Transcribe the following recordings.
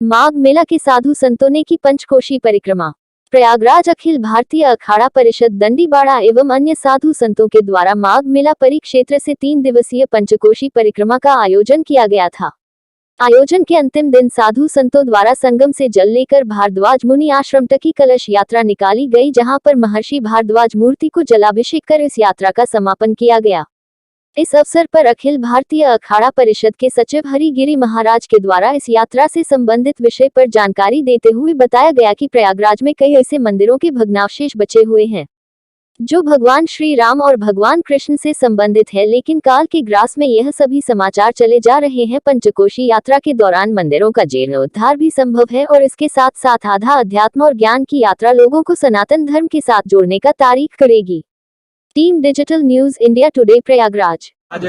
माघ मेला के साधु संतों ने की पंचकोशी परिक्रमा। प्रयागराज अखिल भारतीय अखाड़ा परिषद दंडीबाड़ा एवं अन्य साधु संतों के द्वारा माघ मेला परिक्षेत्र से 3 दिवसीय पंचकोशी परिक्रमा का आयोजन किया गया था। आयोजन के अंतिम दिन साधु संतों द्वारा संगम से जल लेकर भारद्वाज मुनि आश्रम तक की कलश यात्रा निकाली गई, जहां पर महर्षि भारद्वाज मूर्ति को जलाभिषेक कर इस यात्रा का समापन किया गया। इस अवसर पर अखिल भारतीय अखाड़ा परिषद के सचिव हरिगिरि महाराज के द्वारा इस यात्रा से संबंधित विषय पर जानकारी देते हुए बताया गया कि प्रयागराज में कई ऐसे मंदिरों के भग्नावशेष बचे हुए हैं जो भगवान श्री राम और भगवान कृष्ण से संबंधित है, लेकिन काल के ग्रास में यह सभी समाचार चले जा रहे हैं। पंचकोशी यात्रा के दौरान मंदिरों का जीर्णोद्धार भी संभव है और इसके साथ साथ आधा अध्यात्म और ज्ञान की यात्रा लोगों को सनातन धर्म के साथ जोड़ने का तारीख करेगी। Team digital news India today Prayagraj. आज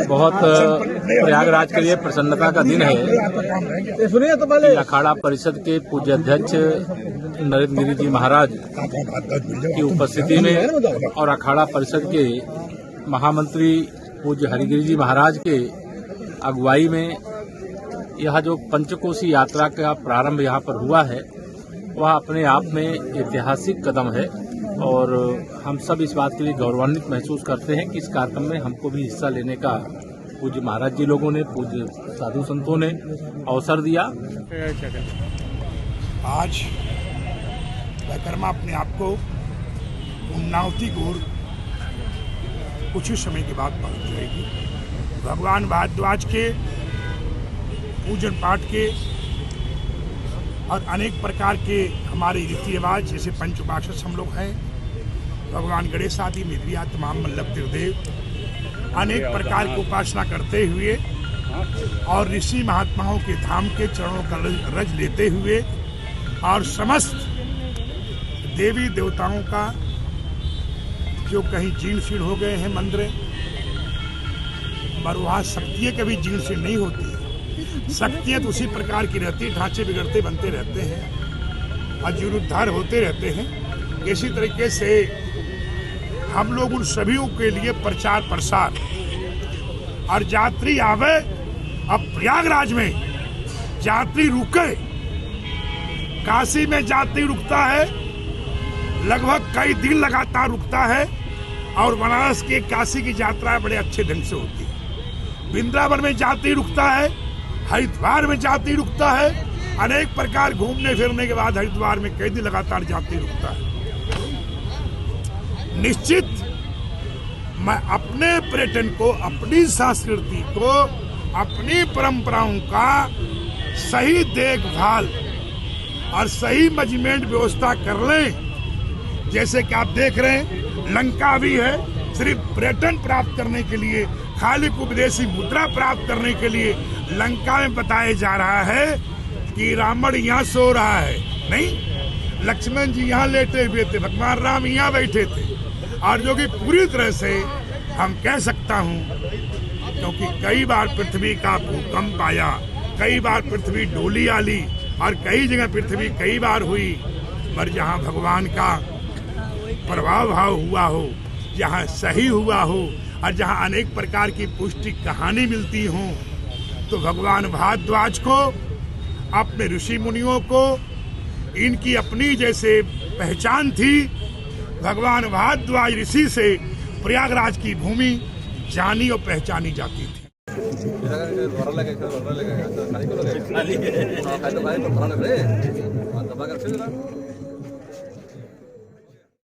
बहुत प्रयागराज के लिए प्रसन्नता का दिन है। अखाड़ा परिषद के पूज्य अध्यक्ष नरेंद्र गिरि जी महाराज की उपस्थिति में और अखाड़ा परिषद के महामंत्री पूज्य हरिगिरि जी महाराज के अगुवाई में यह जो पंचकोशी यात्रा का प्रारंभ यहाँ पर हुआ है वह अपने आप में ऐतिहासिक कदम है और हम सब इस बात के लिए गौरवान्वित महसूस करते हैं कि इस कार्यक्रम में हमको भी हिस्सा लेने का पूज्य महाराज जी लोगों ने, पूज्य साधु संतों ने अवसर दिया। आज परिक्रमा अपने आप को उन्नावती की ओर कुछ ही समय के बाद पहुंच जाएगी। भगवान भारद्वाज के पूजन पाठ के और अनेक प्रकार के हमारे रीति रिवाज जैसे पंचोपाक्षर हम लोग हैं, भगवान गणेश आदि मिद्रिया तमाम मल्लभ त्रिदेव अनेक प्रकार की उपासना करते हुए और ऋषि महात्माओं के धाम के चरणों का रज लेते हुए और समस्त देवी देवताओं का जो कहीं जीर्ण शीर्ण हो गए हैं मंदिर, पर वहाँ शक्तियाँ कभी जीर्ण शीर्ण नहीं होती। शक्तियाँ तो उसी प्रकार की रहती, ढांचे बिगड़ते बनते रहते हैं और जीर्णोद्धार होते रहते हैं। इसी तरीके से हम लोग उन सभी के लिए प्रचार प्रसार और यात्री आवे। अब प्रयागराज में यात्री रुके, काशी में यात्री रुकता है, लगभग कई दिन लगातार रुकता है और बनारस के काशी की यात्रा बड़े अच्छे ढंग से होती है। वृंदावन में यात्री रुकता है, हरिद्वार में यात्री रुकता है, अनेक प्रकार घूमने फिरने के बाद हरिद्वार में कई दिन लगातार यात्री रुकता है। निश्चित मैं अपने पर्यटन को, अपनी संस्कृति को, अपनी परंपराओं का सही देखभाल और सही मैनेजमेंट व्यवस्था कर लें। जैसे कि आप देख रहे हैं लंका भी है, सिर्फ पर्यटन प्राप्त करने के लिए, खाली को विदेशी मुद्रा प्राप्त करने के लिए लंका में बताया जा रहा है कि रावण यहाँ सो रहा है, नहीं, लक्ष्मण जी यहाँ लेटे हुए थे, भगवान राम यहाँ बैठे थे। और जो कि पूरी तरह से हम कह सकता हूँ, क्योंकि कई बार पृथ्वी का भूकंप आया, कई बार पृथ्वी डोली आली और कई जगह पृथ्वी कई बार हुई, पर जहाँ भगवान का प्रभाव भाव हुआ हो, जहाँ सही हुआ हो और जहाँ अनेक प्रकार की पुष्टि कहानी मिलती हो, तो भगवान भारद्वाज को, अपने ऋषि मुनियों को, इनकी अपनी जैसे पहचान थी। भगवान भारद्वाज ऋषि से प्रयागराज की भूमि जानी और पहचानी जाती थी।